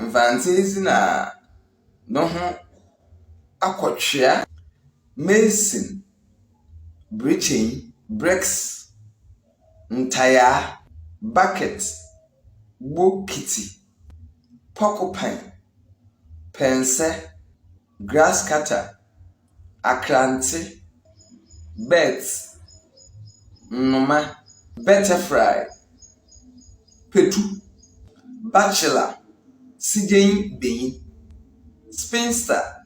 Fantse na no ho akotwea Mason Breaching bricks ntaya bucket bokiti porcupine pense grass cutter akrante birds nnoma butterfly petu bachelor sijen beyin spinster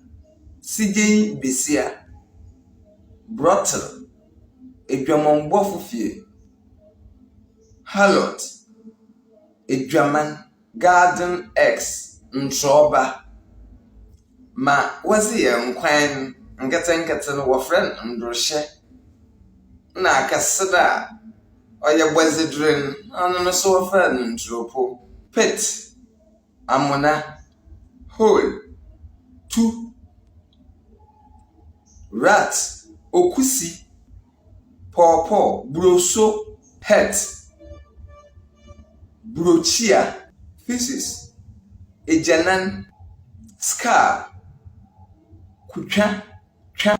sijen besia brottle edwamonbofo fie harlot edwaman garden eggs ntroba ma wazi ye nkwan nkete no wo friend ndrohye na akaseda oye bwezidren ono no so wo friend ntropo pet amona hole two rat okusi pawpaw broso het brochia physics ejanan scar kutwa twa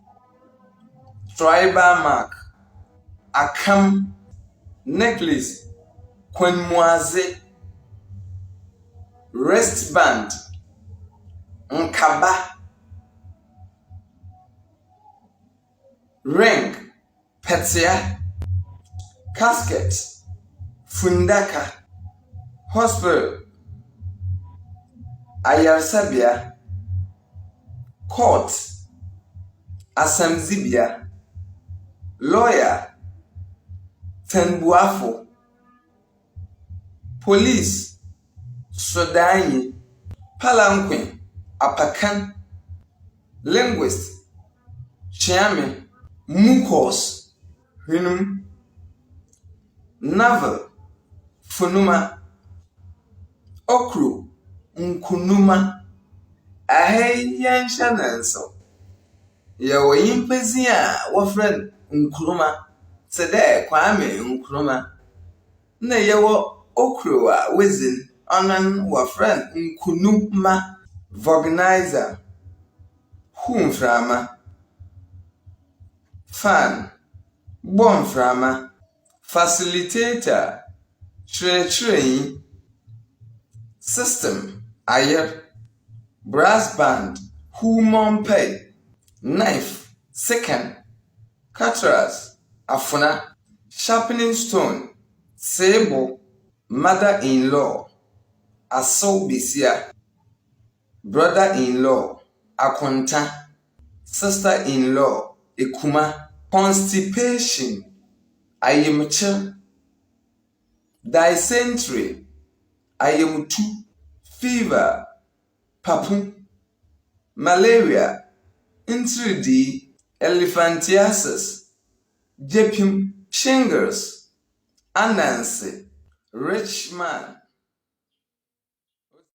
tribal mark akam necklace kwanmuaze wristband nkaba ring petia casket fundaka hospital ayarsabia court asamzibia lawyer tenbuafo police sodanyi palanquin apakan linguist chairman mucus hinum novel funuma okro nkunuma aheyansha nanso yawo yimpezi a wo friend nkuruma sede kwame nkuruma na yawo okro a wezin onan wo friend nkunuma organizer humframa fan bonframa facilitator train system ayer brass band human pay knife second cutlass afuna sharpening stone sable mother-in-law aso besia brother-in-law akonta sister-in-law ekuma constipation ayemche dysentery ayemtu fever papu malaria intridi elephantiasis jepim shingles anansi rich man